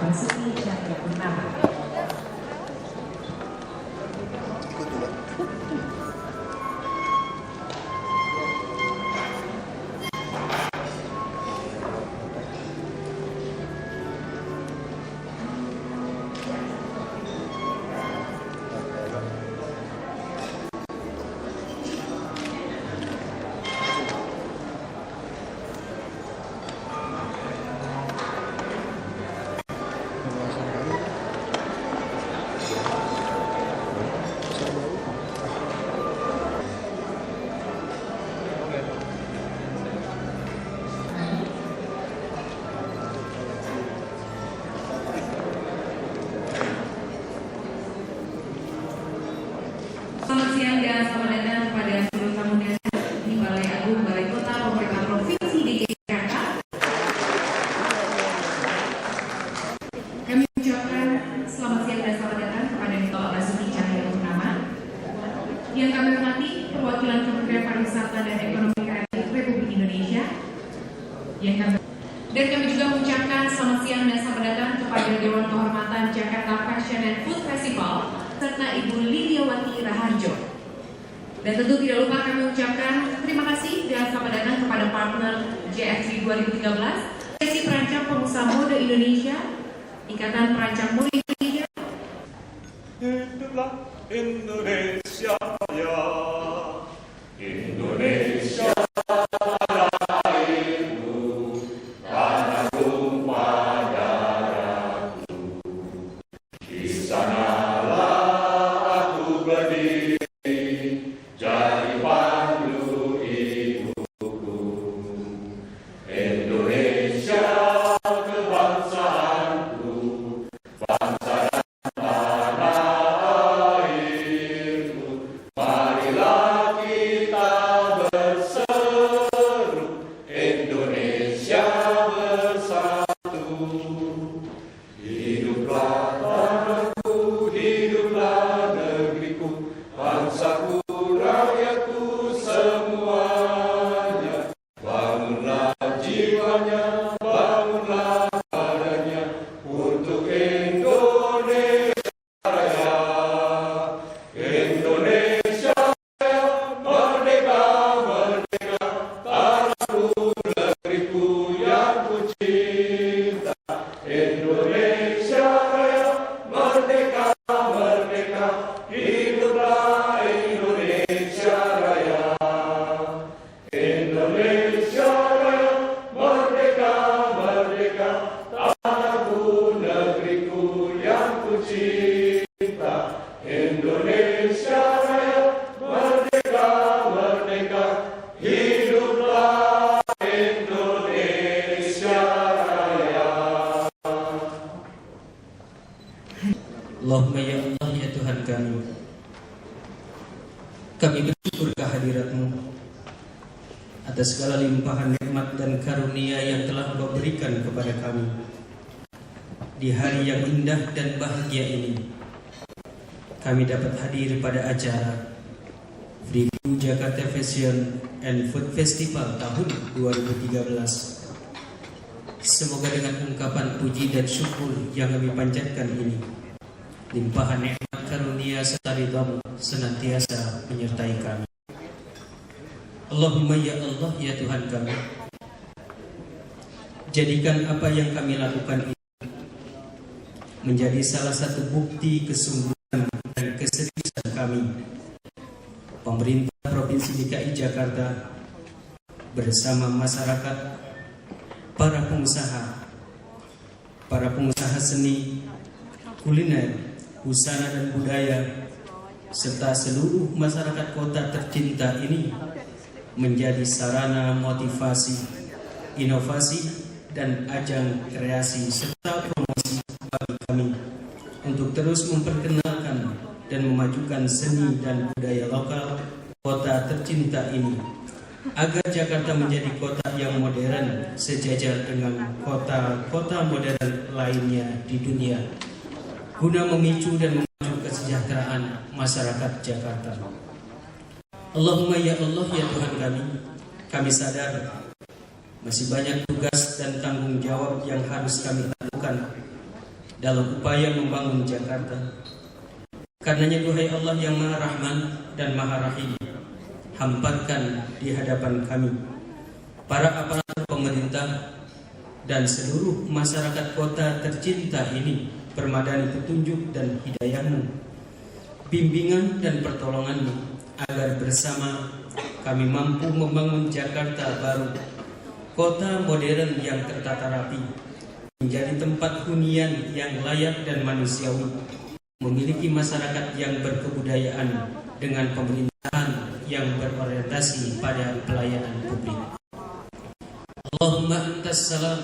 Basuki Cahayapurnama. Selamat siang dan selamat datang kepada seluruh tamu dan di Balai Agung Balai Kota Pemerintah Provinsi DKI Jakarta. Kami ucapkan selamat siang dan selamat datang kepada Bapak Basuki Cahayapurnama yang kami hormati perwakilan Kementerian Pariwisata dan Ekonomi Kreatif Republik Indonesia dan kami juga mengucapkan selamat siang dan selamat datang kepada Dewan Kehormatan Jakarta Fashion and Food Festival serta Ibu Liliawati Raharjo. Dan tentu tidak lupa kami ucapkan terima kasih dan selamat datang kepada partner JFC 2013, Sesi Perancang Pengusaha Mode Indonesia, Ikatan Perancang Mode Indonesia. Hiduplah Indonesia Raya, Indonesia lahirmu, tanah tumpah darahku, di sanalah aku berdiri, jadi pandu hidupku. Indonesia kebangsaanku, bangsa dan tanah airku. Marilah kita berseru, Indonesia bersatu. Hiduplah tanahku, hiduplah negeriku, bangsaku, rakyatku semuanya. Bangunlah jiwanya, bangunlah badannya untuk Indonesia Raya. Indonesia Raya, merdeka, merdeka, tanahku, negeriku yang ku cinta. Indonesia Raya, merdeka, merdeka, hiduplah Indonesia Raya. Indonesia Raya, merdeka, merdeka, tanahku, negeriku yang ku cinta. Indonesia Raya, merdeka, merdeka, hiduplah Indonesia Raya. Allahumma ya Allah ya Tuhan kami bersyukur kehadirat-Mu atas segala limpahan nikmat dan karunia yang telah Engkau berikan kepada kami di hari yang indah dan bahagia ini. Kami dapat hadir pada acara Freeview Jakarta Fashion and Food Festival tahun 2013. Semoga dengan ungkapan puji dan syukur yang kami panjatkan ini, limpahan nikmat karunia serta ridha-Mu senantiasa menyertai kami. Allahumma ya Allah ya Tuhan kami, jadikan apa yang kami lakukan ini menjadi salah satu bukti kesungguhan dan keseriusan kami, pemerintah Provinsi DKI Jakarta bersama masyarakat, para pengusaha seni, kuliner, busana dan budaya, serta seluruh masyarakat kota tercinta ini menjadi sarana motivasi, inovasi, dan ajang kreasi serta promosi bagi kami untuk terus memperkenalkan dan memajukan seni dan budaya lokal kota tercinta ini, agar Jakarta menjadi kota yang modern sejajar dengan kota-kota modern lainnya di dunia, guna memicu dan memacu kesejahteraan masyarakat Jakarta. Allahumma ya Allah ya Tuhan kami sadar masih banyak tugas dan tanggung jawab yang harus kami lakukan dalam upaya membangun Jakarta. Karenanya duhai Allah yang Maha Rahman dan Maha Rahim, hamparkan di hadapan kami para aparat pemerintah dan seluruh masyarakat kota tercinta ini permadani petunjuk dan hidayah-Mu, bimbingan dan pertolongan-Mu, agar bersama kami mampu membangun Jakarta baru, kota modern yang tertata rapi, menjadi tempat hunian yang layak dan manusiawi, memiliki masyarakat yang berkebudayaan dengan pemerintahan yang berorientasi pada pelayanan publik. Allahumma antas salam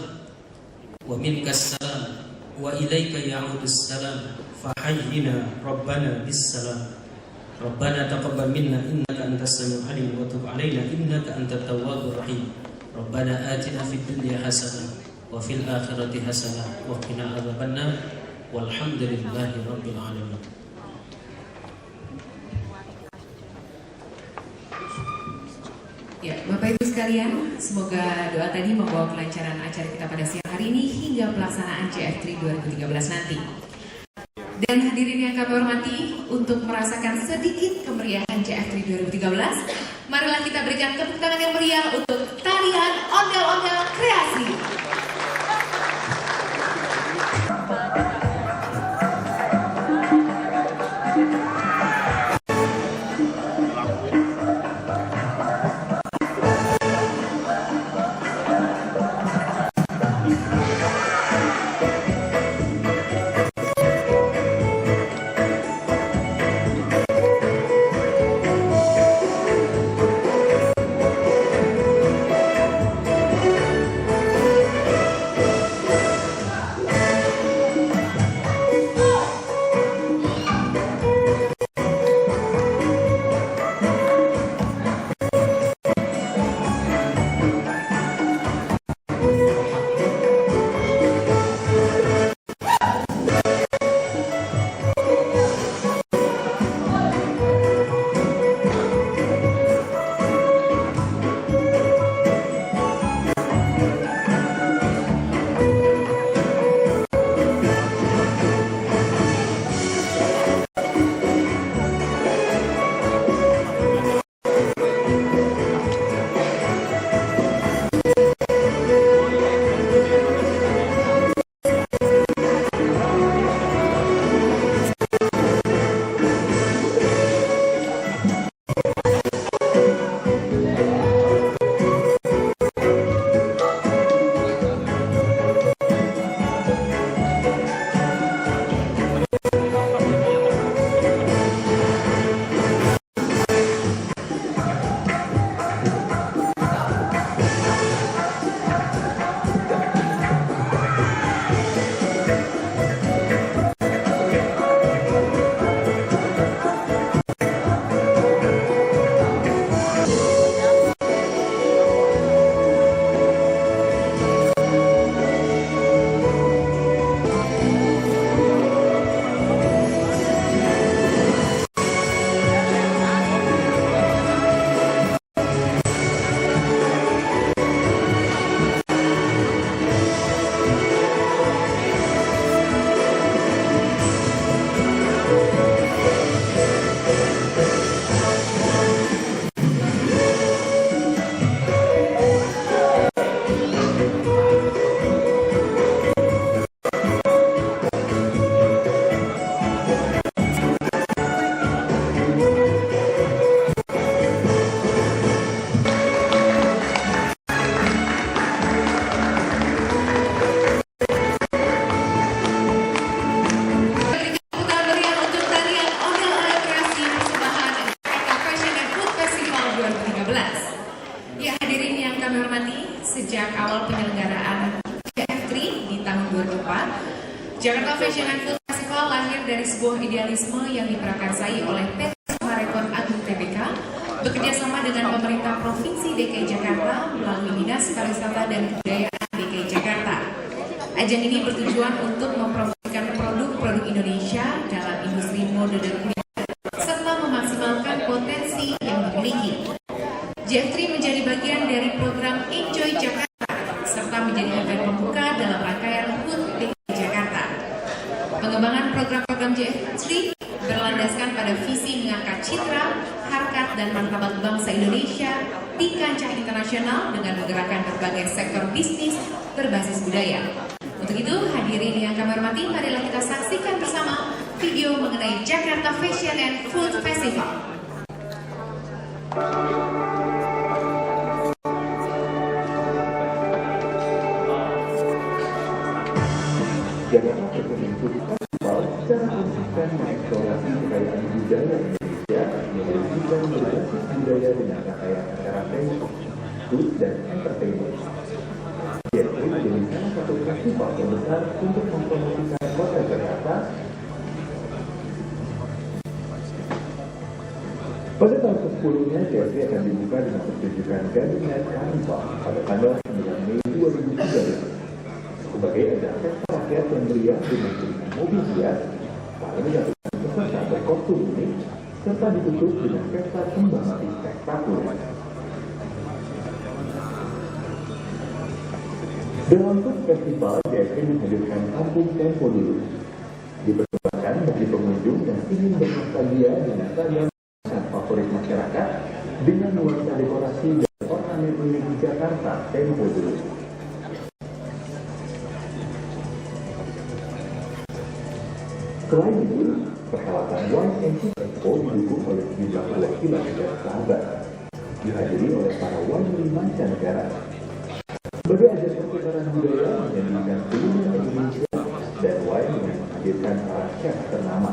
wa minkas salam wa ilaika ya'udus salam fahayyina rabbana bis salam. Rabbana taqabbal minna innaka antas samiul alim wa tub alaina innaka antat tawwabur rahim. Rabbana atina fid dunya hasanah wa fil akhirati hasanah wa qina adzabannar. Walhamdulillahi rabbil alamin. Ya, Bapak Ibu sekalian, semoga doa tadi membawa kelancaran acara kita pada siang hari ini hingga pelaksanaan CF3 2013 nanti. Dan hadirin yang kami hormati, untuk merasakan sedikit kemeriahan CF3 2013, marilah kita berikan tepuk tangan yang meriah untuk tarian ondel-ondel kreasi. sejak awal penyelenggaraan CF3 di tahun 2004, Jakarta Fashion and Food Festival lahir dari sebuah idealisme yang diprakarsai oleh PT Samarekon Agung Tbk bekerjasama dengan pemerintah Provinsi DKI Jakarta melalui Dinas Pariwisata dan Kebudayaan DKI Jakarta. Ajang ini bertujuan untuk mempromosikan produk-produk Indonesia dalam industri mode dan kuliner serta memaksimalkan potensi yang dimiliki. CF3 menjadi bagian dari program Enjoy Jakarta serta menjadi event pembuka dalam rangkaian HUT DKI Jakarta. Pengembangan program-program JF3 berlandaskan pada visi mengangkat citra, harkat, dan martabat bangsa Indonesia di kancah internasional dengan menggerakkan berbagai sektor bisnis berbasis budaya. Untuk itu, hadirin yang kami hormati, marilah kita saksikan bersama video mengenai Jakarta Fashion and Food Festival. Jakarta Fashion and Food Festival secara konsisten mengeksplorasi kekayaan budaya Indonesia yang menunjukkan berbasis budaya dengan rangkaian acara fashion, food, dan entertainment. JF3 menjadi salah satu festival terbesar untuk mempromosikan kota Jakarta. Pada tahun ke-10-nya, JF3 akan dibuka dengan pertunjukan Garden Night Carnival pada tanggal 9 Mei 2013. Sebagai ajang pesta rakyat yang meriah dengan pilihan mobil hias, para ratusan peserta berkostum unik, serta ditutup dengan pesta kembang api spektakuler. Dalam Food Festival, JF3 menghadirkan Kampung Tempo Dulu. Dipersembahkan bagi pengunjung yang ingin bernostalgia dengan ragam favorit masyarakat dengan nuansa dekorasi dan ornamen unik Jakarta Tempo Dulu. Selain itu, perhelatan Wine and Food Expo didukung oleh sejumlah perwakilan dan sahabat, dihadiri oleh para wali mancanegara. Sebagai ajang pertukaran budaya menyajikan kuliner Indonesia dan wine dengan menghadirkan para chef ternama,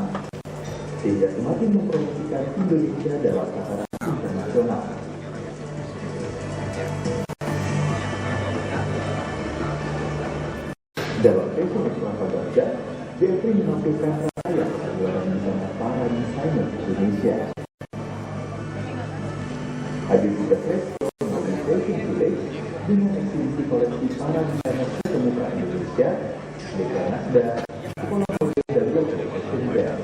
sehingga semakin mempromosikan Indonesia dalam tataran internasional. Dalam fashion extravaganza, JF3 menampilkan rangkaian pagelaran busana para desainer Indonesia. Hadir juga Festival melalui Fashion Village dengan eksibisi koleksi para desainer terkemuka Indonesia, Deka Nasda, Sekolah Model dan Global Fashion Belt.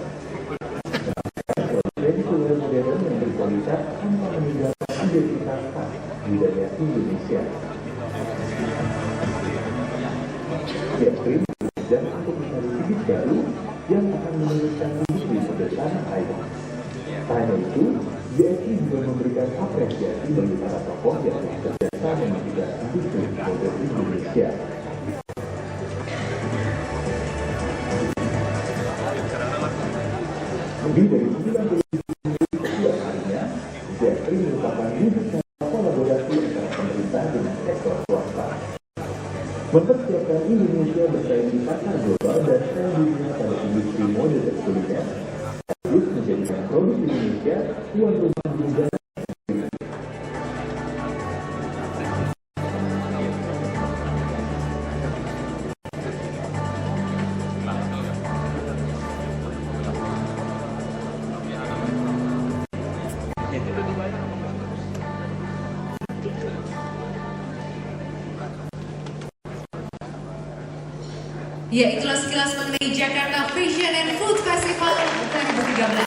Menampilkan produksi kuliner modern yang berkualitas tanpa meninggalkan identitas khas budaya Indonesia. JF3 dan untuk mencari bibit baru yang akan meneruskan industri pada tanah air. Tak hanya itu, JF3 juga memberikan apresiasi bagi para tokoh yang telah berjasa memajukan industri modern Indonesia. Lebih dari 90 setiap harinya, JF3 merupakan wujud kolaborasi antara pemerintah dengan sektor swasta. Mempersiapkan Indonesia bersaing di pasar global dan tren dunia pada industri mode dan kuliner, terus menjadikan produk Indonesia tuan rumah dunia. Ya, itulah sekilas mengenai Jakarta Fashion and Food Festival 2013.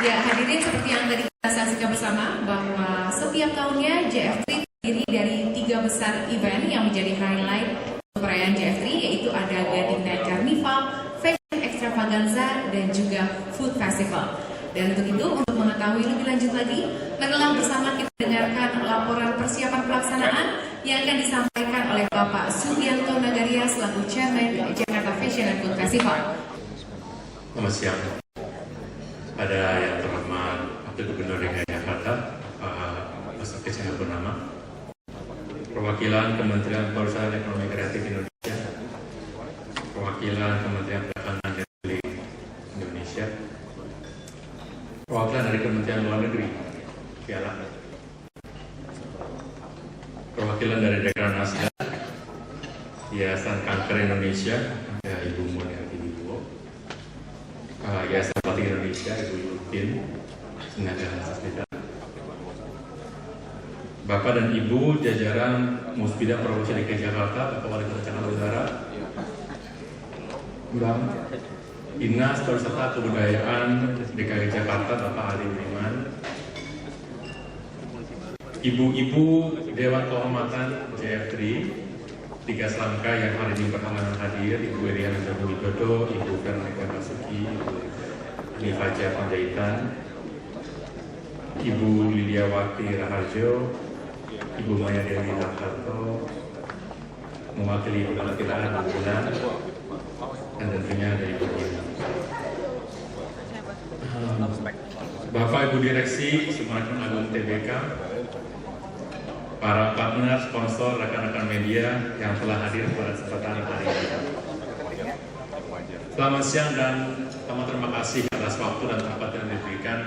Ya, hadirin, seperti yang tadi kita saksikan bersama bahwa setiap tahunnya JF3 terdiri dari 3 besar event yang menjadi highlight perayaan JF3, yaitu ada Garden Night Carnival, Fashion Extravaganza, dan juga Food Festival. Dan untuk itu, untuk mengetahui lebih lanjut lagi, marilah bersama kita dengarkan laporan persiapan pelaksanaan yang akan disampaikan oleh Bapak Sugianto Nagaria selaku Chairman Jakarta Fashion and Food Festival. Selamat siang. Pada yang terhormat Wakil Gubernur DKI Jakarta, Pak Kecil Purnama, perwakilan Kementerian Pariwisata dan Ekonomi Kreatif Indonesia, perwakilan Kementerian Perdagangan dan Industri Indonesia, perwakilan dari Kementerian Luar Negeri, Piala, perwakilan dari Deka Nasda, Yayasan Kanker Indonesia, ya, Ibu Muniati Wibowo, Yayasan Batik Indonesia, Ibu Yudin, Senada Sasmita, Bapak dan Ibu jajaran Musbida Provinsi DKI Jakarta, Bapak Wali Kota Jakarta Utara, Bang Dinas Pariwisata Kebudayaan DKI Jakarta, Bapak Ali Budiman, Ibu-ibu Dewan Kehormatan JF3, tiga selangka yang hari ini berhalangan hadir, Ibu Iriana Joko Widodo, Ibu Veronica Basuki, Ibu Nifaja Panjaitan, Ibu Liliawati Raharjo, Ibu Maya Dewi Hartarto, mewakili Kementerian Perhubungan, dan tentunya dari Ibu Bapak Ibu Direksi Summarecon Agung Tbk, para partner, sponsor, rekan-rekan media yang telah hadir pada kesempatan hari ini. Selamat siang dan terima kasih atas waktu dan tempat yang diberikan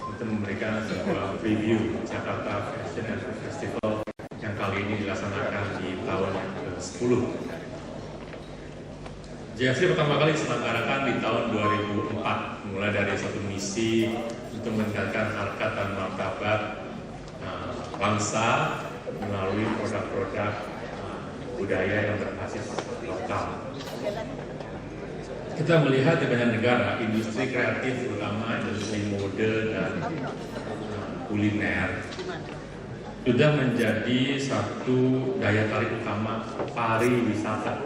untuk memberikan sebuah review Jakarta Fashion and Food Festival yang kali ini dilaksanakan di tahun yang ke-10. JFC pertama kali diselenggarakan di tahun 2004, mulai dari satu misi untuk meningkatkan harkat dan martabat bangsa melalui produk-produk budaya yang berbasis lokal. Kita melihat di banyak negara, industri kreatif, terutama industri mode dan kuliner, sudah menjadi satu daya tarik utama pariwisata.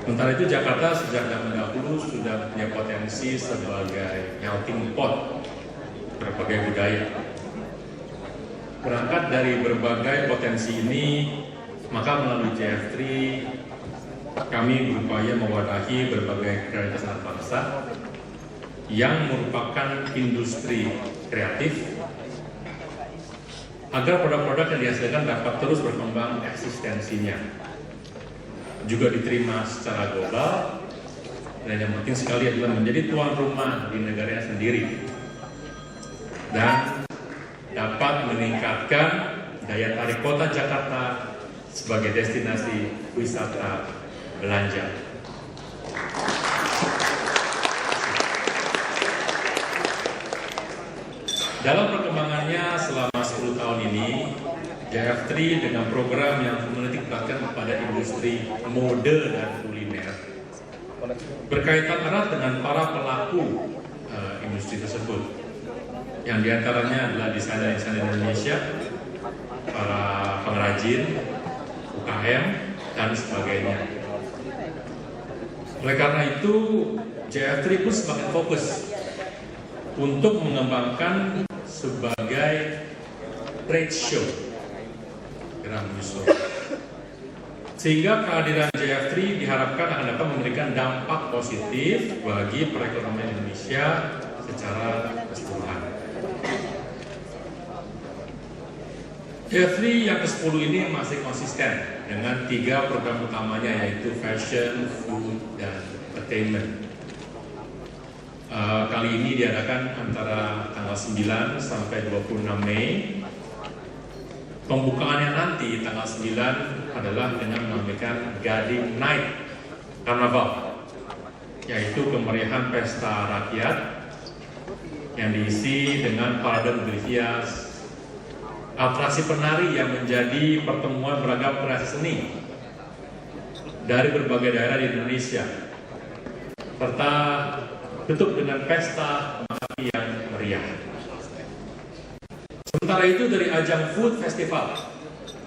Sementara itu Jakarta sejak zaman dahulu sudah punya potensi sebagai melting pot berbagai budaya. Berangkat dari berbagai potensi ini, maka melalui JF3 kami berupaya mewadahi berbagai kreativitas anak bangsa yang merupakan industri kreatif agar produk-produk yang dihasilkan dapat terus berkembang eksistensinya, juga diterima secara global, dan yang penting sekali adalah menjadi tuan rumah di negaranya sendiri dan dapat meningkatkan daya tarik kota Jakarta sebagai destinasi wisata belanja. Dalam perkembangannya selama 10 tahun ini, JF3 dengan program yang menitik beratkan kepada industri mode dan kuliner berkaitan erat dengan para pelaku industri tersebut, yang diantaranya adalah desainer-desainer Indonesia, para pengrajin, UKM, dan sebagainya. Oleh karena itu, JF3 pun semakin fokus untuk mengembangkan sebagai trade show, sehingga kehadiran JF3 diharapkan akan dapat memberikan dampak positif bagi perekonomian Indonesia secara keseluruhan. JF3 yang ke-10 ini masih konsisten dengan 3 program utamanya, yaitu fashion, food, dan entertainment. Kali ini diadakan antara tanggal 9 sampai 26 Mei. Pembukaannya nanti tanggal 9 adalah dengan menambahkan Gading Night Carnival, yaitu kemeriahan pesta rakyat yang diisi dengan parade mobil hias, atraksi penari yang menjadi pertemuan beragam kreasi seni dari berbagai daerah di Indonesia, serta tutup dengan pesta makan yang meriah. Sementara itu dari ajang food festival,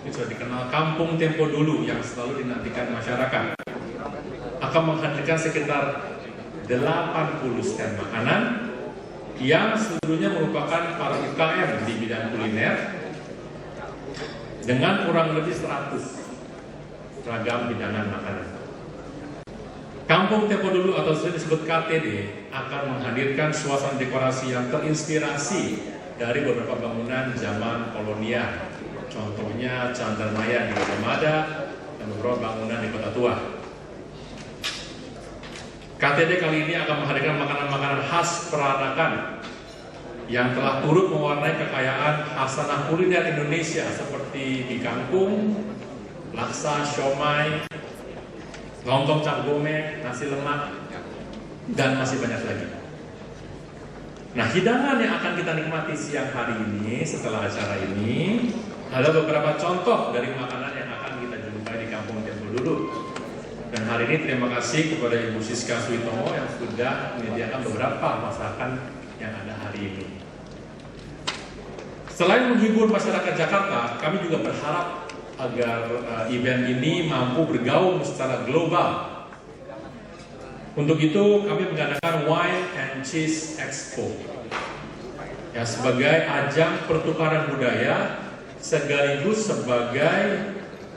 ini sudah dikenal Kampung Tempo Dulu yang selalu dinantikan masyarakat, akan menghadirkan sekitar 80 stand makanan yang seluruhnya merupakan para UKM di bidang kuliner dengan kurang lebih 100 ragam hidangan makanan. Kampung Tempo Dulu atau sering disebut KTD akan menghadirkan suasana dekorasi yang terinspirasi dari beberapa bangunan zaman kolonial, contohnya Candarmaya di Gajah Mada dan beberapa bangunan di Kota Tua. KTD kali ini akan menghadirkan makanan-makanan khas peranakan yang telah turut mewarnai kekayaan khasanah kuliner Indonesia seperti mie kangkung, laksa, siomay, lontong cap gome, nasi lemak, dan masih banyak lagi. Nah, hidangan yang akan kita nikmati siang hari ini setelah acara ini adalah beberapa contoh dari makanan yang akan kita jumpai di Kampung Tempo Dulu. Dan hari ini terima kasih kepada Ibu Siska Suitomo yang sudah menyediakan beberapa masakan yang ada hari ini. Selain menghibur masyarakat Jakarta, kami juga berharap agar event ini mampu bergaung secara global. Untuk itu kami mengadakan Wine and Cheese Expo ya, sebagai ajang pertukaran budaya sekaligus sebagai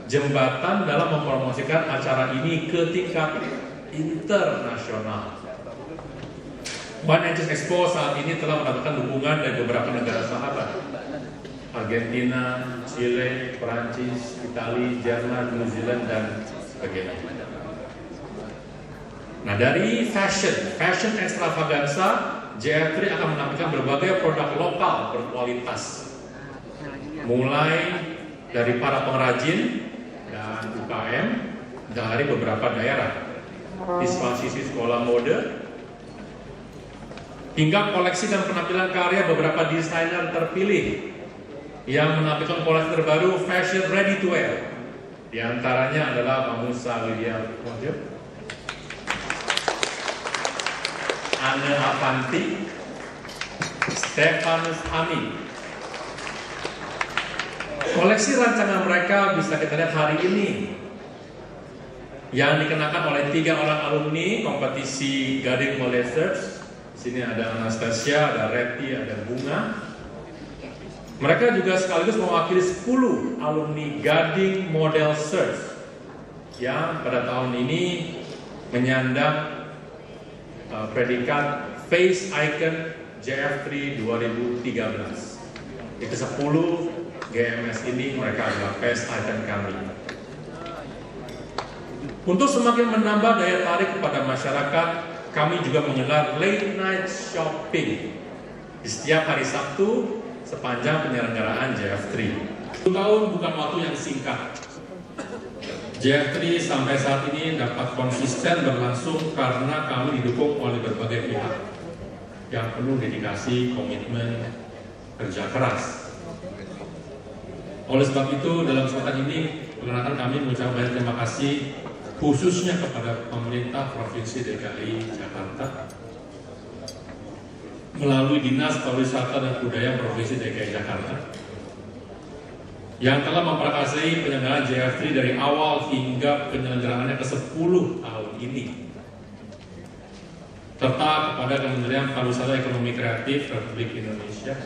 jembatan dalam mempromosikan acara ini ke tingkat internasional. Wine and Cheese Expo saat ini telah mendapatkan dukungan dari beberapa negara sahabat: Argentina, Chile, Perancis, Italia, Jerman, New Zealand, dan sebagainya. Nah, dari fashion extravaganza, JF3 akan menampilkan berbagai produk lokal berkualitas, mulai dari para pengrajin dan UKM dari beberapa daerah, siswa-siswi sekolah mode, hingga koleksi dan penampilan karya beberapa desainer terpilih yang menampilkan koleksi terbaru fashion ready to wear. Di antaranya adalah Pak Musa William Mojo, Anne Avanti, Stefanus Amin. Koleksi rancangan mereka bisa kita lihat hari ini, yang dikenakan oleh 3 orang alumni kompetisi Gading Mode Search. Sini ada Anastasia, ada Reti, ada Bunga. Mereka juga sekaligus mewakili 10 alumni Gading Model Search yang pada tahun ini menyandang predikat Face Icon JF3 2013. Itu 10 GMS ini mereka adalah Face Icon kami. Untuk semakin menambah daya tarik kepada masyarakat, kami juga menggelar late night shopping di setiap hari Sabtu sepanjang penyelenggaraan JF3. 1 tahun bukan waktu yang singkat. JF3 sampai saat ini dapat konsisten berlangsung karena kami didukung oleh berbagai pihak yang penuh dedikasi, komitmen, kerja keras. Oleh sebab itu, dalam kesempatan ini, perkenalkan kami mengucapkan banyak terima kasih khususnya kepada pemerintah Provinsi DKI Jakarta melalui Dinas Pariwisata dan Budaya Provinsi DKI Jakarta yang telah memperkasai penyelenggaraan JF3 dari awal hingga penyelenggaraannya ke-10 tahun ini, serta kepada Kementerian Pariwisata Ekonomi Kreatif Republik Indonesia,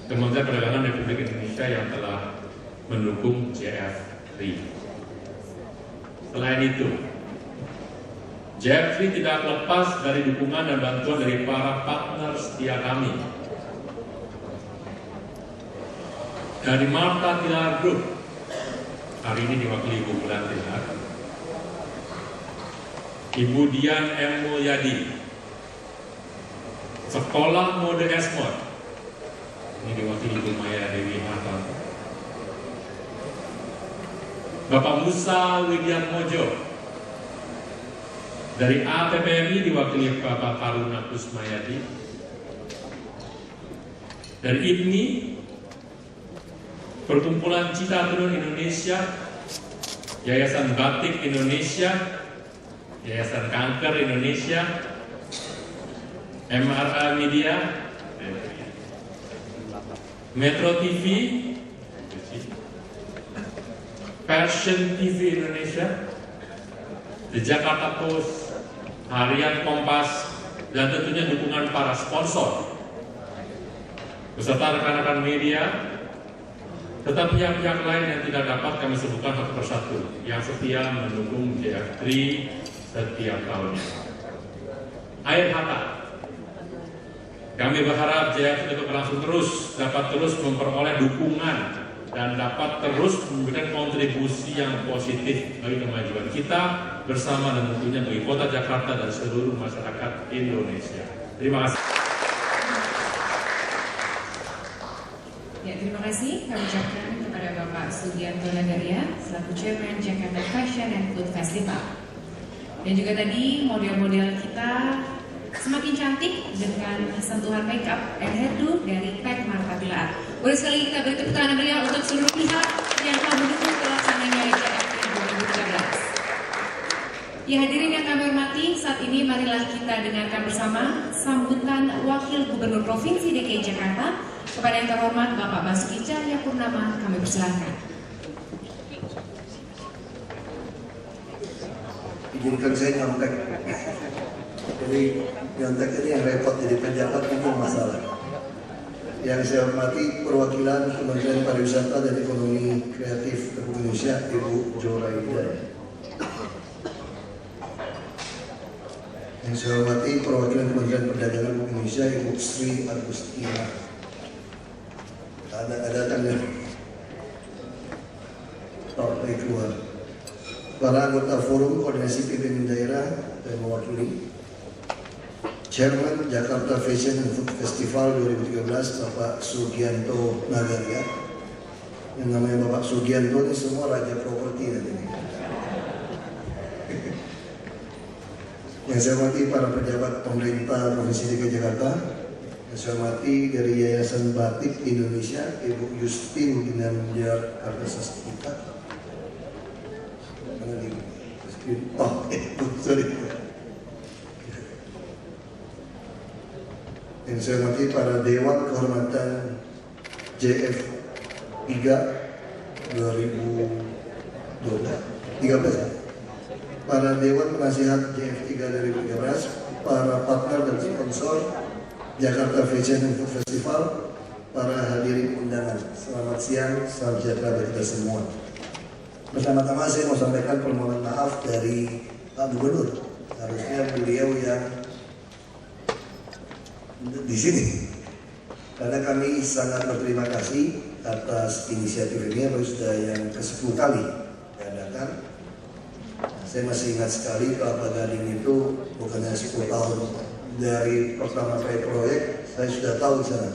Kementerian Perdagangan Republik Indonesia yang telah mendukung JF3. Selain itu, JF3 tidak lepas dari dukungan dan bantuan dari para partner setia kami. Dari Marta Tilar Group, hari ini diwakili Ibu Bulan Tilar, Ibu Dian M. Mulyadi, Sekolah Mode Esmod, ini diwakili Ibu Maya Dewi Hartanto, Bapak Musa William Mojo, dari APPMI diwakili Bapak Karuna Kusmayadi, dari IPNI, Perkumpulan Cita Tenun Indonesia, Yayasan Batik Indonesia, Yayasan Kanker Indonesia, MRA Media, Metro TV, Passion TV Indonesia, The Jakarta Post, Harian Kompas, dan tentunya dukungan para sponsor beserta rekan-rekan media, serta pihak-pihak lain yang tidak dapat kami sebutkan satu persatu yang setia mendukung JF3 setiap tahunnya. Akhir kata, kami berharap JF3 dapat berlangsung terus, dapat terus memperoleh dukungan dan dapat terus memberikan kontribusi yang positif bagi kemajuan kita bersama dan tentunya bagi Kota Jakarta dan seluruh masyarakat Indonesia. Terima kasih. Ya, terima kasih kami ucapkan kepada Bapak Sugianto Nagaria selaku Chairman Jakarta Fashion and Food Festival. Dan juga tadi model-model kita semakin cantik dengan sentuhan makeup and hairdo dari Pek Marta Tilar. Boleh sekali kita beri tepuk tangan beliau untuk seluruh pihak yang telah mendukung pelaksananya JF3 2013. Ya, hadirin yang kami hormati, saat ini marilah kita dengarkan bersama sambutan Wakil Gubernur Provinsi DKI Jakarta kepada yang terhormat Bapak Basuki Cahayapurnama. Kami persilahkan. izinkan saya nyontek. Jadi nyontek ini yang repot, jadi pejabat itu masalah. Yang saya hormati perwakilan Kementerian Pariwisata dan Ekonomi Kreatif Republik Indonesia, Ibu Joraida. Yang saya hormati perwakilan Kementerian Perdagangan Republik Indonesia, Ibu Sri Agustina. Ada tanda. Partai keluar. Para anggota Forum Koordinasi Pimpinan Daerah dan mewakili Chairman Jakarta Fashion and Food Festival 2013 Bapak Sugianto Nagaria. Yang namanya Bapak Sugianto ini semua raja properti nanti. Yang saya hormati para pejabat pemerintah Provinsi DKI Jakarta. Yang saya hormati dari Yayasan Batik Indonesia, Ibu Justin Ginanjar Kartasastika. Sorry. Yang saya hormati para Dewan Kehormatan JF 3 2013, para Dewan Penasihat JF 3 2013, para partner dan sponsor Jakarta Fashion and Food Festival, para hadirin undangan. Selamat siang, salam sejahtera bagi kita semua. Pertama-tama saya mau sampaikan permohonan maaf dari Pak Gubernur. Harusnya beliau yang di sini. Karena kami sangat berterima kasih atas inisiatif ini, baru sudah yang ke-10 kali diadakan. Saya masih ingat sekali Kelapa Gading itu bukannya 10 tahun dari pertama saya proyek, saya sudah tahu di sana.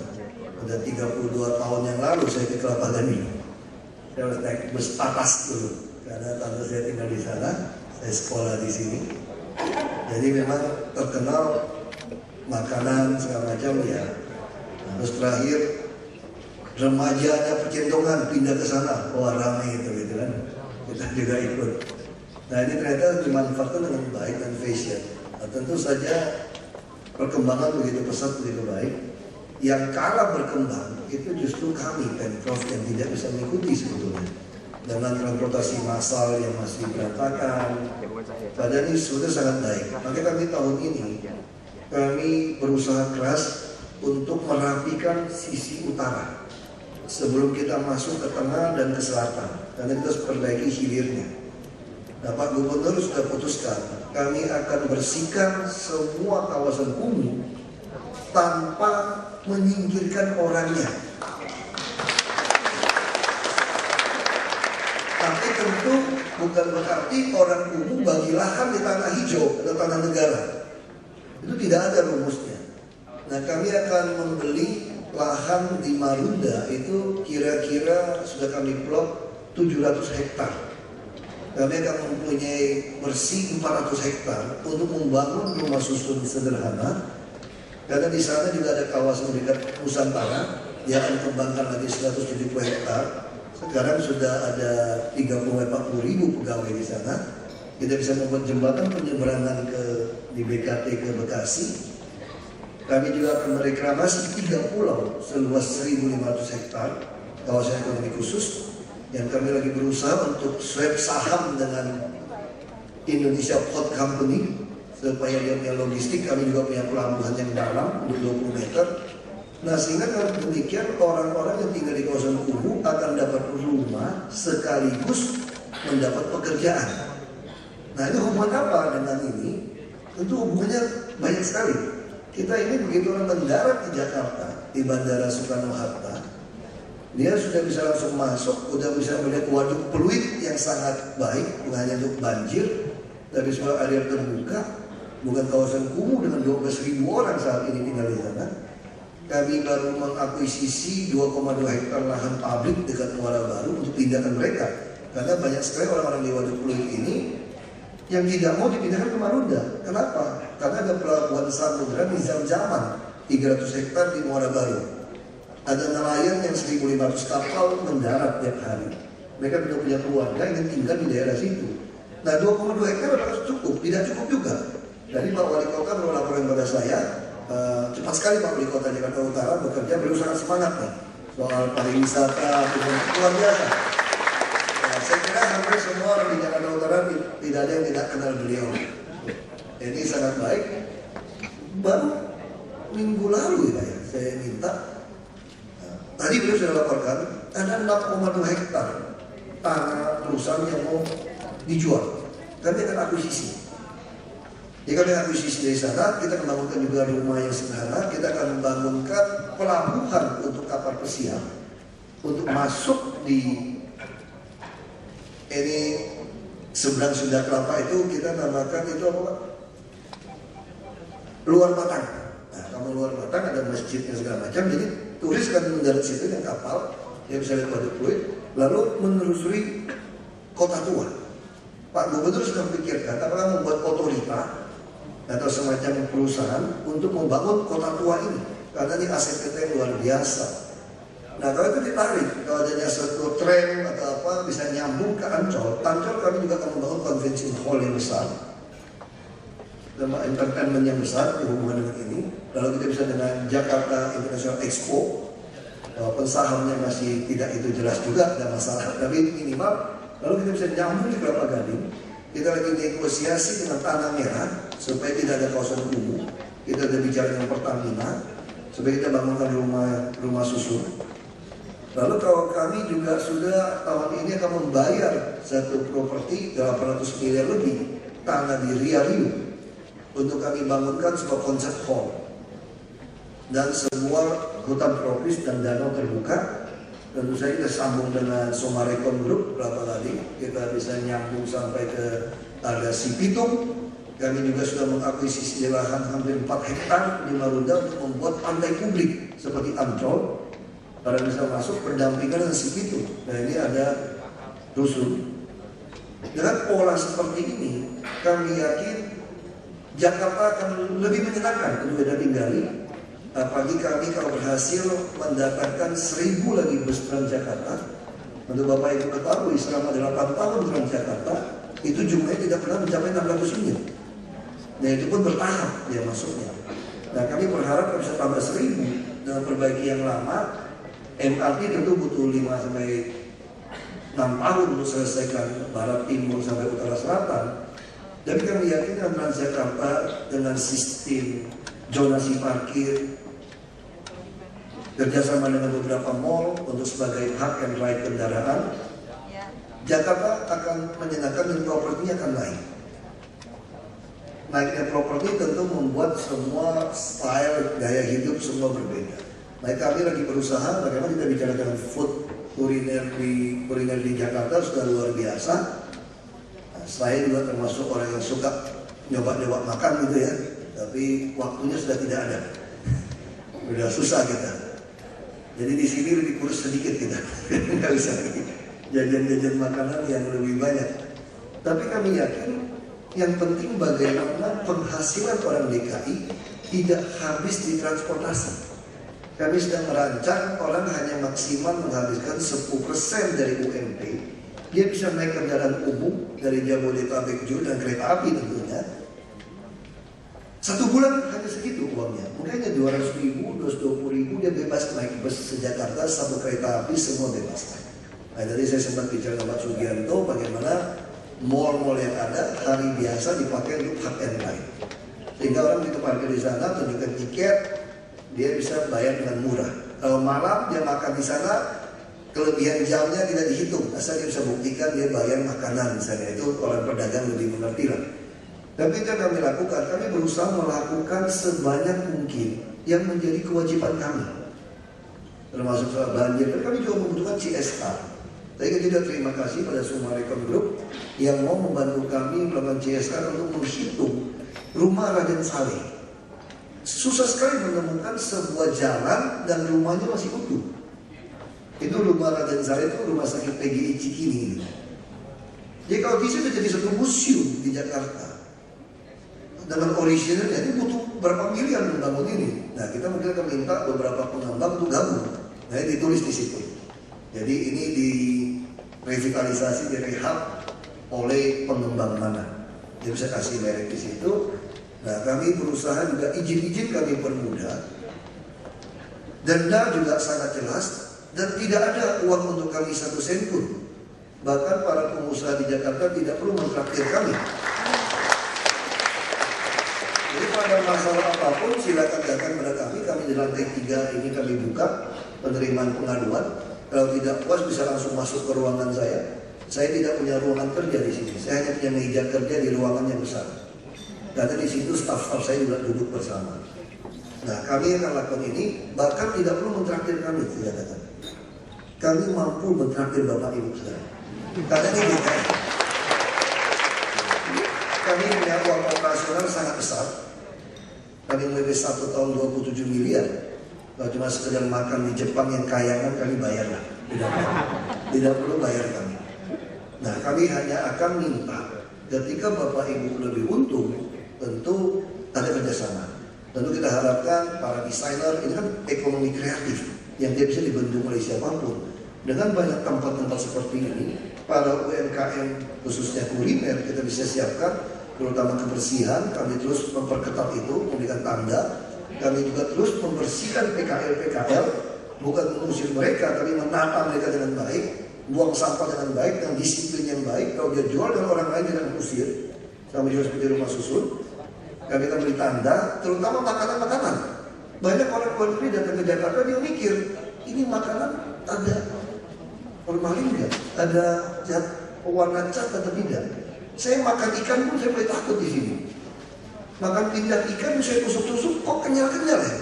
Ada 32 tahun yang lalu saya ke Kelapa Gading. Saya harus naik bus atas dulu karena tante saya tinggal di sana, saya sekolah di sini. Jadi memang terkenal makanan segala macam ya. Terus terakhir remajanya Pecenongan pindah ke sana, wah ramai itu gitu kan. Kita juga ikut. Nah ini ternyata dimanfaatkan dengan baik dan fashion. Nah, tentu saja perkembangan begitu pesat, begitu baik. Yang kalah berkembang itu justru kami Pemprov yang tidak bisa mengikuti sebetulnya. Dengan transportasi massal yang masih berantakan, padahal ini sebetulnya sangat baik. Makanya kami tahun ini kami berusaha keras untuk merapikan sisi utara sebelum kita masuk ke tengah dan ke selatan, karena kita harus perbaiki hilirnya. Nah, Pak Gubernur sudah putuskan kami akan bersihkan semua kawasan kumuh tanpa menyingkirkan orangnya. Tapi tentu bukan berarti orang kumuh bagi lahan di tanah hijau atau tanah negara. Itu tidak ada rumusnya. Nah, kami akan membeli lahan di Marunda itu kira-kira sudah kami plot 700 hektar. Kami akan mempunyai bersih 400 hektar untuk membangun rumah susun sederhana. Karena di sana juga ada kawasan dekat Nusantara yang akan kembangkan lagi 170 hektar. Sekarang sudah ada 30-40 ribu pegawai di sana. Kita bisa membuat jembatan penyeberangan di BKT ke Bekasi. Kami juga akan mereklamasi 3 pulau seluas 1.500 hektar kawasan ekonomi khusus yang kami lagi berusaha untuk swap saham dengan Indonesia Port Company supaya dia punya logistik. Kami juga punya pelabuhan yang dalam untuk 20 meter. Nah, sehingga kalau demikian orang-orang yang tinggal di kawasan kumuh akan dapat rumah sekaligus mendapat pekerjaan. Nah, ini hubungan apa dengan ini? Tentu hubungannya banyak sekali. Kita ini begitu orang mendarat di Jakarta, di Bandara Soekarno-Hatta, dia sudah bisa langsung masuk, sudah bisa melihat waduk Pluit yang sangat baik, bukan hanya untuk banjir, tapi semua area terbuka, bukan kawasan kumuh dengan 12.000 orang saat ini tinggal di sana. Kami baru mengakuisisi 2,2 hektar lahan pabrik dekat Muara Baru untuk tindakan mereka, karena banyak sekali orang-orang di waduk Pluit ini yang tidak mau dipindahkan ke Marunda. Kenapa? Karena ada pelabuhan samudera di Zaman 300 hektar di Muara Baru. Ada nelayan yang 1.500 kapal mendarat tiap hari. Mereka tidak punya keluarga yang tinggal di daerah situ. Nah, 2,2 hektar apakah cukup? Tidak cukup juga. Jadi Pak Wali Kota melaporkan kepada saya, cepat sekali Pak Wali Kota Jakarta Utara bekerja, beliau sangat semangat nih soal pariwisata, luar biasa. Nah, saya kira hampir semua orang di Jakarta Utara tidak ada yang tidak kenal beliau. Ini sangat baik. Baru minggu lalu ya, saya minta. Tadi beliau sudah laporkan ada 6,2 hektar tanah perusahaan yang mau dijual. Kami akan akuisisi. Jika kami akuisisi dari sana, kita akan bangunkan juga rumah yang sederhana. Kita akan membangunkan pelabuhan untuk kapal pesiar untuk masuk di ini seberang Sunda Kelapa itu kita namakan itu apa Pak? Luar Batang. Nah, kalau luar Batang ada masjidnya segala macam. Jadi turis akan mendarat situ dengan kapal yang bisa lihat Waduk Pluit, lalu menelusuri Kota Tua. Pak Gubernur sudah memikirkan apakah membuat otorita atau semacam perusahaan untuk membangun Kota Tua ini, karena ini aset kita yang luar biasa. Nah kalau itu ditarik, kalau adanya suatu tram atau apa bisa nyambung ke Ancol. Ancol kami juga akan membangun convention hall yang besar, sama entertainment yang besar berhubungan dengan ini. Lalu kita bisa dengan Jakarta International Expo, walaupun sahamnya masih tidak itu jelas juga, ada masalah, tapi minimal. Lalu kita bisa nyambung di Kelapa Gading. Kita lagi negosiasi dengan Tanah Merah supaya tidak ada kawasan kumuh. Kita ada bicara dengan Pertamina supaya kita bangunkan rumah susun. Lalu kalau kami juga sudah tahun ini akan membayar satu properti 800 miliar lebih tanah di Riau untuk kami bangunkan sebuah konsep hall dan semua hutan tropis dan danau terbuka. Tentu saja kita sambung dengan Somarecon Group Kelapa Gading, kita bisa nyambung sampai ke area Sipitung. Kami juga sudah mengakuisisi lahan hampir 4 hektar di Marunda untuk membuat pantai publik seperti Ancol. Para bisa masuk pendampingan dengan Sipitung. Nah ini ada rusun. Dengan pola seperti ini, kami yakin Jakarta akan lebih menyenangkan untuk kita tinggali. Apalagi kami kalau berhasil mendatangkan 1000 lagi bus Transjakarta. Untuk Bapak Ibu ketahui selama 8 tahun Transjakarta itu jumlahnya tidak pernah mencapai 600 unit. Nah itu pun bertahap dia masuknya. Nah kami berharap kalau bisa tambah 1000 dengan perbaiki yang lama. MRT tentu butuh 5 sampai 6 tahun untuk selesaikan barat timur sampai utara selatan. Tapi kami yakin dengan Transjakarta dengan sistem zonasi parkir, kerjasama dengan beberapa mall untuk sebagai hak and right kendaraan, Jakarta akan menyenangkan dan propertinya akan naik. Naiknya properti tentu membuat semua style gaya hidup semua berbeda. Nah kami lagi berusaha bagaimana kita bicara dengan food kuliner di Jakarta sudah luar biasa. Nah, saya juga termasuk orang yang suka nyoba-nyoba makan gitu ya. Tapi waktunya sudah tidak ada, sudah susah kita. Jadi di sini lebih kurus sedikit kita, nggak bisa jajan-jajan makanan yang lebih banyak. Tapi kami yakin yang penting bagaimana penghasilan orang DKI tidak habis di transportasi. Kami sedang merancang orang hanya maksimal menghabiskan 10% dari UMP. Dia bisa naik kendaraan umum dari Jabodetabek juga dan kereta api tentunya. 1 bulan hanya segitu uangnya. Mungkin 200.000, 220.000 dia bebas naik bus seJakarta, 1 kereta api semua bebas. Nah tadi saya sempat bicara dengan Pak Sugianto bagaimana mall-mall yang ada hari biasa dipakai untuk hak and right. Sehingga orang begitu parkir di sana, tunjukkan tiket, dia bisa bayar dengan murah. Kalau malam dia makan di sana, kelebihan jamnya tidak dihitung. Asal dia bisa buktikan dia bayar makanan misalnya. Itu orang pedagang lebih mengerti lah. Tapi itu yang kami lakukan, kami berusaha melakukan sebanyak mungkin yang menjadi kewajiban kami. Termasuk soal banjir, dan kami juga membutuhkan CSR. Saya juga terima kasih pada Somarecon Group yang mau membantu kami melakukan CSR untuk menghitung rumah Raden Saleh. Susah sekali menemukan sebuah jalan dan rumahnya masih utuh. Itu rumah Raden Saleh itu rumah sakit PGI Cikini. Jadi kalau bisa jadi satu museum di Jakarta. Dengan originalnya ini butuh berapa miliar membangun ini. Nah kita mungkin akan minta beberapa pengembang untuk gabung. Nah ini ditulis di situ. Jadi ini direvitalisasi, direhab oleh pengembang mana. Dia bisa kasih merek di situ. Nah kami berusaha juga izin-izin kami permudah. Denda juga sangat jelas dan tidak ada uang untuk kami 1 sen pun. Bahkan para pengusaha di Jakarta tidak perlu mentraktir kami. Jadi pada masalah apapun silakan datang pada kami di lantai 3 ini kami buka penerimaan pengaduan. Kalau tidak puas bisa langsung masuk ke ruangan saya. Saya tidak punya ruangan kerja di sini. Saya hanya punya meja kerja di ruangan yang besar. Karena di situ staf-staf saya juga duduk bersama. Nah, kami akan lakukan ini, bahkan tidak perlu mentraktir kami, tidak kata. Kami mampu mentraktir Bapak Ibu saudara. Karena ini DKI. Kami punya uang operasional sangat besar. Kami mulai 1 tahun 27 miliar. Kalau cuma sekedar makan di Jepang yang kayangan kami bayarlah. Tidak perlu bayar kami. Nah, kami hanya akan minta ketika Bapak Ibu lebih untung, tentu ada kerjasama. Tentu kita harapkan para desainer ini kan ekonomi kreatif yang tidak bisa dibentuk oleh siapapun. Dengan banyak tempat-tempat seperti ini, para UMKM khususnya kuliner kita bisa siapkan, terutama kebersihan. Kami terus memperketat itu, memberikan tanda. Kami juga terus membersihkan PKL, bukan mengusir mereka, tapi menata mereka dengan baik, buang sampah dengan baik, dengan disiplin yang baik. Kalau dia jual dan orang lain tidak mengusir, sama juga seperti rumah susun. Kami akan beri tanda, terutama makanan-makanan. Banyak orang luar negeri datang ke Jakarta, dia mikir, ini makanan ada formalin nggak? Ada warna cat atau tidak? Saya makan ikan pun saya mulai takut di sini. Makan pindang ikan saya tusuk-tusuk, kok kenyal-kenyal ya?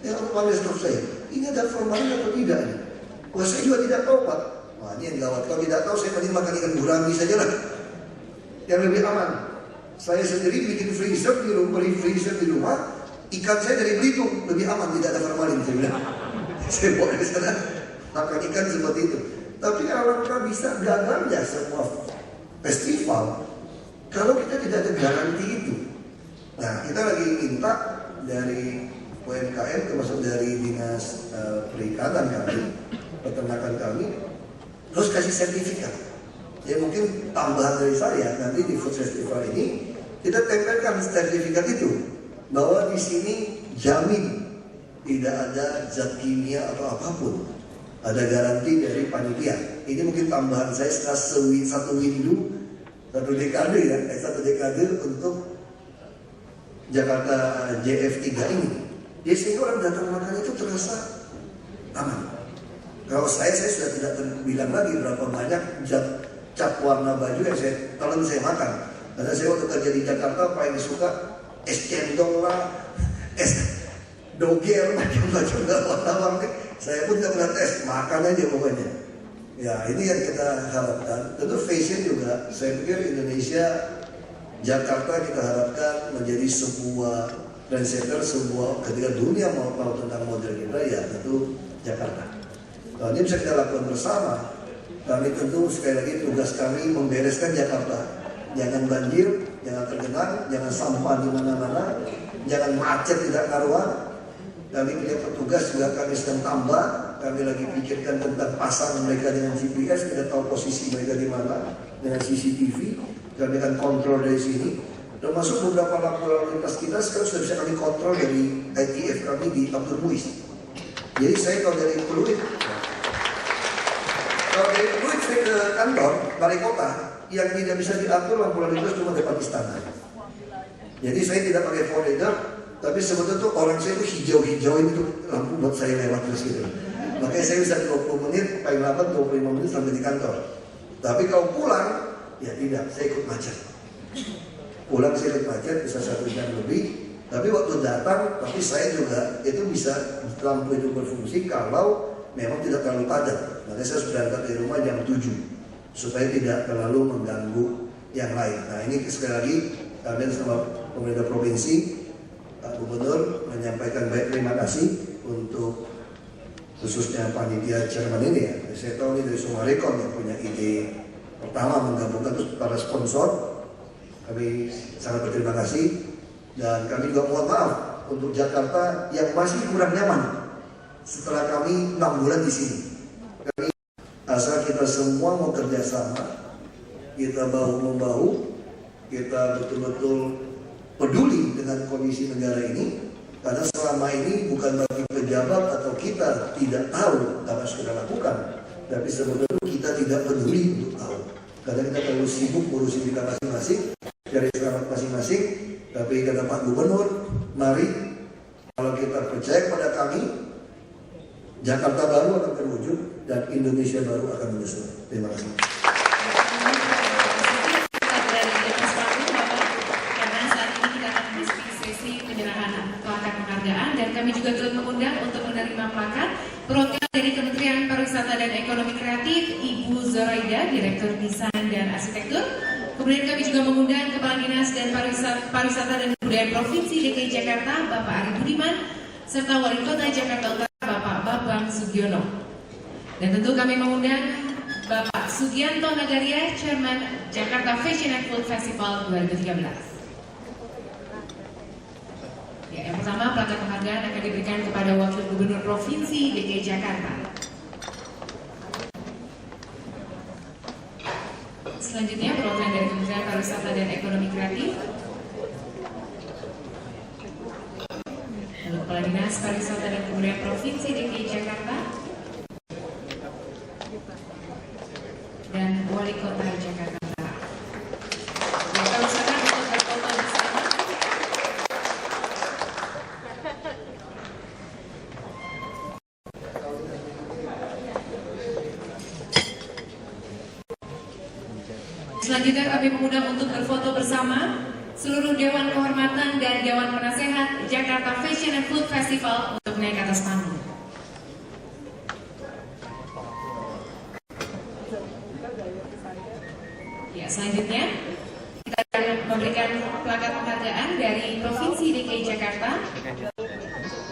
Yang panggil staf saya, ini ada formalin atau tidak? Wah, saya juga tidak tahu Pak. Wah, ini yang gawat. Kalau tidak tahu saya mending makan ikan gurami saja lah. Yang lebih aman. Saya sendiri bikin freezer di rumah, beli freezer di rumah. Ikan saya dari Belitung, lebih aman, tidak ada formalin. Saya bilang, saya bawa ke sana makan ikan seperti itu. Tapi kalau kita bisa gagalnya semua festival, kalau kita tidak ada garansi itu. Nah, kita lagi minta dari UMKM, termasuk dari Dinas Perikanan kami, peternakan kami, terus kasih sertifikat. Ya mungkin tambahan dari saya, nanti di Food Festival ini, kita tempelkan sertifikat itu, bahwa di sini jamin tidak ada zat kimia atau apapun. Ada garansi dari panitia. Ini mungkin tambahan saya setelah satu windu, satu dekade ya, satu dekade untuk Jakarta JF3 ini. Jadi sehingga orang datang makan itu terasa aman. Kalau saya sudah tidak bilang lagi berapa banyak cat warna baju yang saya makan. Karena saya waktu kerja di Jakarta paling suka es cendol lah, es doger, macam-macam warna-warni. Saya pun tidak pernah tes, makan aja pokoknya. Ya ini yang kita harapkan. Tentu fashion juga, saya pikir Indonesia, Jakarta kita harapkan menjadi sebuah trendsetter, sebuah ketika dunia mau tahu tentang model kita, ya tentu Jakarta. Kalau ini bisa kita lakukan bersama. Kami tentu sekali lagi tugas kami membereskan Jakarta. Jangan banjir, jangan tergenang, jangan sampah di mana-mana, jangan macet tidak karuan. Kami punya petugas juga kami sedang tambah. Kami lagi pikirkan tentang pasang mereka dengan GPS, kita tahu posisi mereka di mana dengan CCTV. Kami akan kontrol dari sini. Termasuk beberapa lalu lintas kita sekarang sudah bisa kami kontrol dari ITF kami di Abdul Muiz. Jadi saya kalau dari Pluit saya ke kantor balai kota, yang tidak bisa diatur lampu lalu lintas cuma depan istana. Jadi saya tidak pakai folder, tapi sebetulnya tuh orang saya itu hijau-hijauin itu lampu buat saya lewat terus gitu. Makanya saya bisa 20 menit, paling lambat 25 menit sampai di kantor. Tapi kalau pulang, ya tidak, saya ikut macet. Pulang saya ikut macet bisa 1 jam lebih. Tapi waktu datang, tapi saya juga itu bisa lampu itu berfungsi kalau memang tidak terlalu padat. Makanya saya sudah berangkat dari rumah jam 7 supaya tidak terlalu mengganggu yang lain. Nah ini sekali lagi kami sama pemerintah provinsi, Pak Gubernur menyampaikan baik terima kasih untuk khususnya panitia chairman ini ya. Saya tahu ini dari Sumarekon yang punya ide pertama menggabungkan terus para sponsor. Kami sangat berterima kasih dan kami juga mohon maaf untuk Jakarta yang masih kurang nyaman setelah kami 6 bulan di sini. Kami asal kita semua mau kerjasama, kita bahu-membahu, kita betul-betul peduli dengan kondisi negara ini. Karena selama ini bukan bagi pejabat atau kita tidak tahu apa yang harus kita lakukan, Tapi sebetulnya kita tidak peduli untuk tahu. Karena kita terlalu sibuk ngurusin kita masing-masing, dari selamat masing-masing. Tapi kata Pak Gubernur, mari kalau kita percaya pada kami, Jakarta baru akan terwujud dan Indonesia baru akan menyusul. Terima kasih. Karena saat ini kita akan memasuki sesi penyerahan plakat penghargaan dan kami juga turut mengundang untuk menerima plakat perwakilan dari Kementerian Pariwisata dan Ekonomi Kreatif Ibu Zoraida, Direktur Desain dan Arsitektur. Kemudian kami juga mengundang Kepala Dinas dan Pariwisata dan Kebudayaan Provinsi DKI Jakarta Bapak Ari Budiman serta Wali Kota Jakarta Utara Bapak Bambang Sugiono. Dan tentu kami mengundang Bapak Sugianto Nagaria, Chairman Jakarta Fashion and Food Festival 2013. Ya, yang pertama, plakat penghargaan akan diberikan kepada Wakil Gubernur Provinsi DKI Jakarta. Selanjutnya, perwakilan dari Kementerian Pariwisata dan Ekonomi Kreatif. Lalu Kepala Dinas Pariwisata dan Kebudayaan Provinsi DKI Jakarta. Dan Wali Kota Jakarta Utara. Ya, kami silakan untuk berfoto bersama. Selanjutnya kami mengundang untuk berfoto bersama seluruh Dewan Kehormatan dan Dewan Penasehat Jakarta Fashion and Food Festival untuk naik ke atas panggung. Ya, selanjutnya kita akan memberikan plakat penghargaan dari Provinsi DKI Jakarta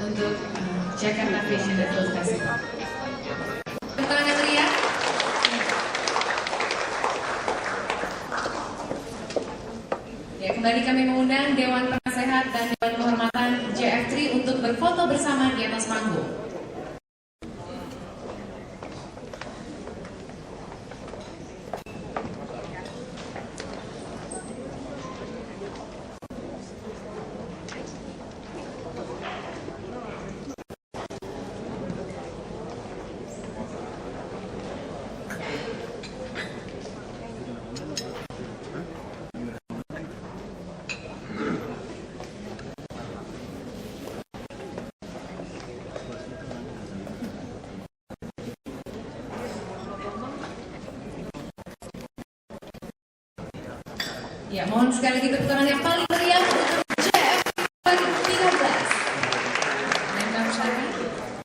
untuk Jakarta Fashion and Food Festival. Tangan yang meriah. Ya, kembali kami mengundang Dewan Penasehat dan Dewan Kehormatan JF3 untuk berfoto bersama di atas panggung. Ya, mohon sekali lagi tepuk tangan yang paling meriah untuk JF 2013. Dan kami silakan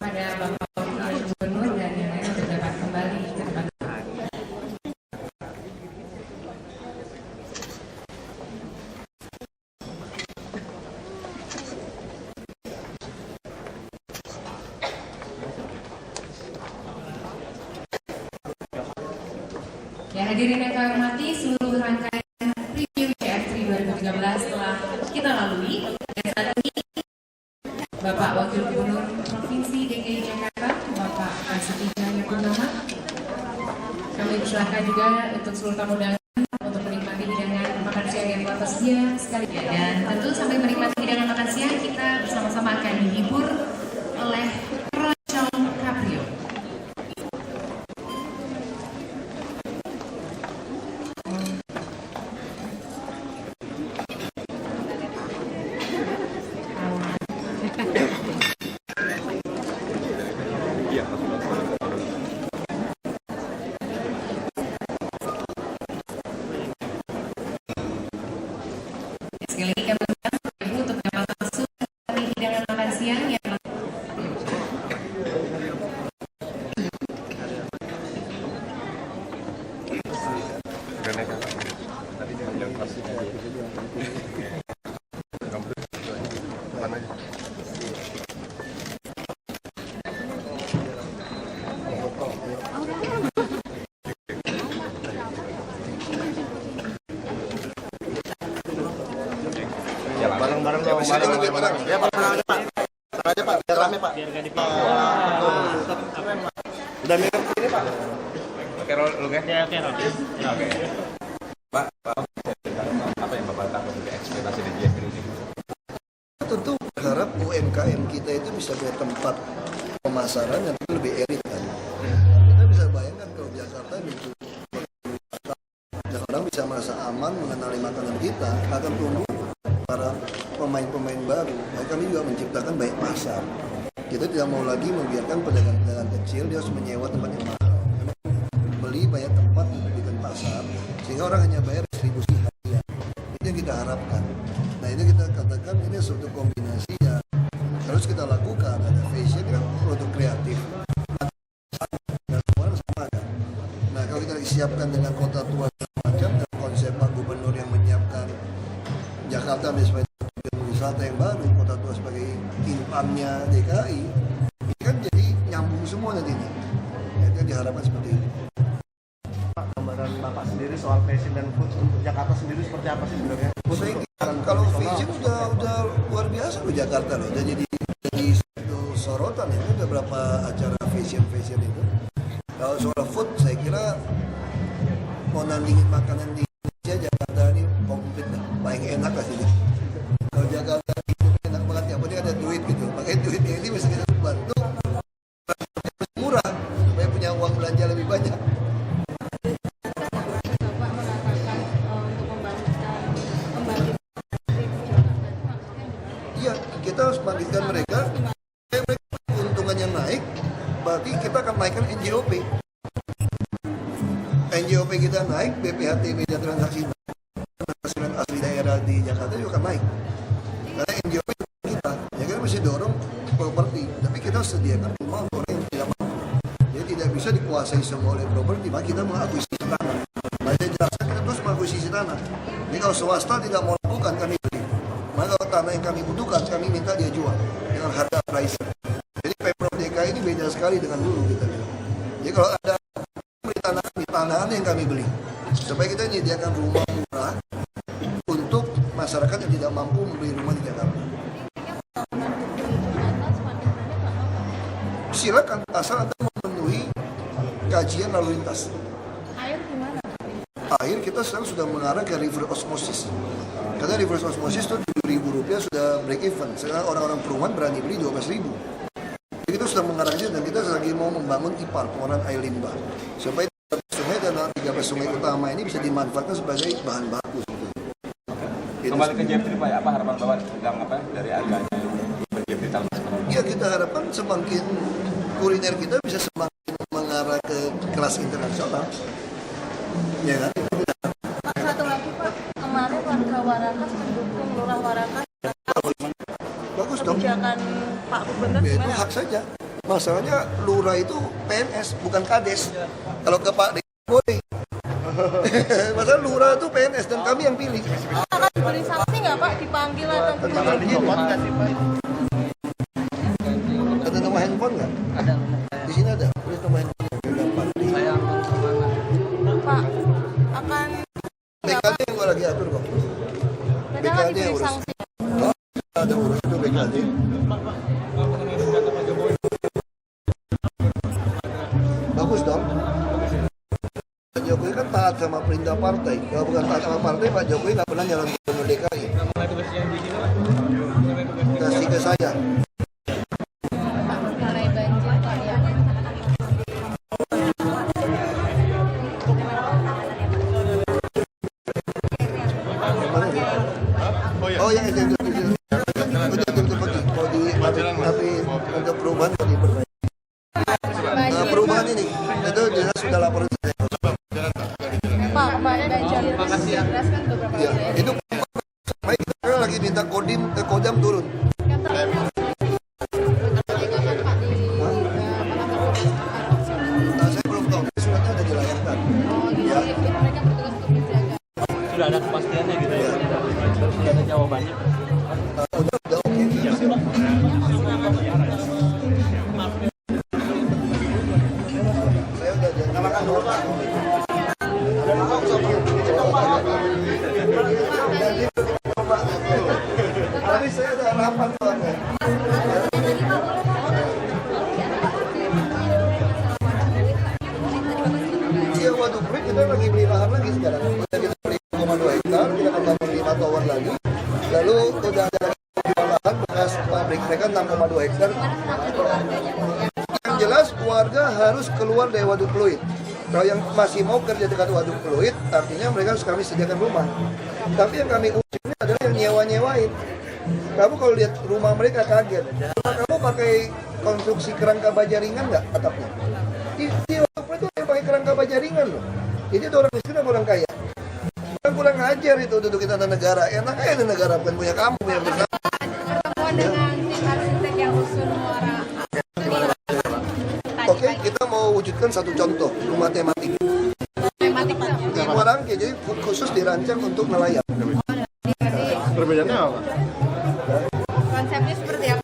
pada Bapak Wakil Gubernur dan yang lain untuk dapat kembali ke tempat. Ya, hadirin yang kami hormati, seluruh rangkaian preview JF3 2013 telah kita lalui. Dan saat ini Bapak Wakil Gubernur Provinsi DKI Jakarta Bapak Basuki Cahayapurnama, kami persilahkan juga untuk seluruh tamu undangan untuk menikmati hidangan makan siang yang telah tersedia sekali. Dan tentu sampai menikmati hidangan makan siang kita bersama-sama akan dihibur oleh Keroncong Caprio. Sekali lagi kami undang Ibu untuk dapat masuk dari hidangan makan siang yang bareng-bareng dong, bareng-bareng. Ya, bareng aja, Pak. Bareng aja, Pak. Biar rame, Pak. Biar enggak dipakai. Udah mirip ini, Pak. Oke, roll ya? Ya, oke, roll. Ya, oke. Pak, apa yang Bapak takut dari ekspektasi di JF ini? Tentu berharap UMKM kita itu bisa punya tempat pemasaran yang lebih elit kan. Kita bisa bayangkan para pemain-pemain baru, kami juga menciptakan banyak pasar. Kita tidak mau lagi membiarkan pedagang-pedagang kecil dia harus menyewa tempat yang mahal. Beli banyak tempat untuk bikin pasar, sehingga orang hanya bayar distribusi harian. Itu yang kita harapkan. Nah ini kita katakan ini suatu kombinasi yang harus kita lakukan. Ada fashion kan produk kreatif, dan semua sama kan. Nah kalau kita siapkan dengan kota tua macam dan konsep Pak Gubernur yang menyiapkan Jakarta sebagai wisata yang baru, kota tua sebagai impannya DKI, ini kan jadi nyambung semua nanti ini. Itu yang diharapkan seperti itu. Pak, gambaran Bapak sendiri soal fashion dan food untuk Jakarta sendiri seperti apa sih sebenarnya? Saya kira kalau fashion udah luar biasa loh Jakarta loh, udah jadi satu sorotan ya, udah berapa acara fashion itu. Kalau soal food saya kira mau nandingin makanan di Indonesia, Jakarta ini komplit lah, paling enak lah sini. Kalau Jakarta itu enak banget, yang penting ada duit gitu, pakai duitnya ini bisa kita bantu murah supaya punya uang belanja lebih banyak. Iya, kita harus bangkitkan mereka. Keuntungannya naik, berarti kita akan naikkan NJOP. NJOP kita naik, BPHT media transaksi penghasilan asli daerah di Jakarta juga akan naik. Karena NJOP kita, ya kita mesti dorong properti, tapi kita harus sediakan rumah untuk orang yang tidak mampu. Jadi tidak bisa dikuasai semua oleh properti, maka kita mengakuisisi tanah. Nah, saya jelaskan kita terus mengakuisisi tanah. Jadi kalau swasta tidak mau lakukan, kami beli. Maka kalau tanah yang kami butuhkan, kami minta dia jual dengan harga appraiser. Jadi Pemprov DKI ini beda sekali dengan dulu kita. Jadi kalau ada tanah yang kami beli, supaya kita menyediakan rumah murah untuk masyarakat yang tidak mampu membeli rumah di Jakarta. Silakan, asal Anda memenuhi kajian lalu lintas. Air gimana? Air kita sekarang sudah mengarah ke reverse osmosis. Karena reverse osmosis itu Rp7.000 sudah break even. Sekarang orang-orang perumahan berani beli 12.000. Jadi kita sudah mengarah ke situ dan kita lagi mau membangun IPAR, pengolahan air limbah, supaya sungai dan 13 sungai utama ini bisa dimanfaatkan sebagai bahan baku. Kembali ke Jeffrey Pak, apa harapan Bapak tentang apa dari harganya Jeffrey tahun sekarang? Ya kita harapkan semakin kuliner kita bisa semakin mengarah ke kelas internasional. Ya kan? Pak, satu lagi Pak, kemarin warga Warakas mendukung Lurah Warakas. Bagus dong. Kebijakan Pak Gubernur Ya, itu gimana? hak saja. Masalahnya lurah itu PNS bukan kades. Kalau ke Pak DKI boleh. Masalah lurah itu PNS dan kami yang pilih. Akan diberi sanksi nggak Pak? Dipanggil atau gimana? Ada nomor handphone nggak? Ada. Di sini ada. Tulis nomor handphone. Pak, akan BKD yang gue lagi atur kok. Beda nggak diberi sanksi? Oh, ada urus itu BKD. Bagus dong. Pak Jokowi kan taat sama perintah partai. Kalau bukan taat sama partai, Pak Jokowi nggak pernah nyalon gubernur DKI. Kasih ke saya. Pak, mengenai banjir Pak ya. Oh yang itu udah tutup lagi. Mau di tapi untuk perubahan mau diperbaiki. Nah, perubahan ini itu jelas sudah laporan saya. Pak, kemarin banjir jelas kan beberapa Ya, wilayah. itu baik kita lagi minta kodam turun. Kan terakhir kapan Pak di Nah, saya belum tahu suratnya ada dilayangkan. Oh, Ya, jadi mereka bertugas untuk menjaga. Sudah ada kepastiannya gitu ya? Sudah ada jawabannya? udah oke. Saya udah janjikan orang. Tapi saya ada harapan Tuhan. Iya, Waduk Pluit kita lagi beli lahan lagi sekarang. Udah kita beli 2,2 hektar, kita akan bangun 5 tower lagi. Lalu udah ada lahan bekas pabrik mereka 6,2 hektar. Yang jelas warga harus keluar dari Waduk Pluit. Kalau yang masih mau kerja dekat Waduk Pluit, artinya mereka harus kami sediakan rumah. Tapi yang kami uji ini adalah yang nyewa-nyewain. Kamu kalau lihat rumah mereka kaget. Kamu pakai konstruksi kerangka baja ringan nggak atapnya? Di Eropa itu yang pakai kerangka baja ringan loh. Itu orang miskin atau orang kaya? Kurang ajar itu duduk kita tata negara. Enak aja di negara bukan punya kamu yang bersama. Pertemuan dengan tim arsitek yang usul muara. Oke, kita mau wujudkan satu contoh rumah tematik. Tematik Di Muara Angke, jadi khusus dirancang untuk nelayan. Perbedaannya apa? konsepnya seperti apa?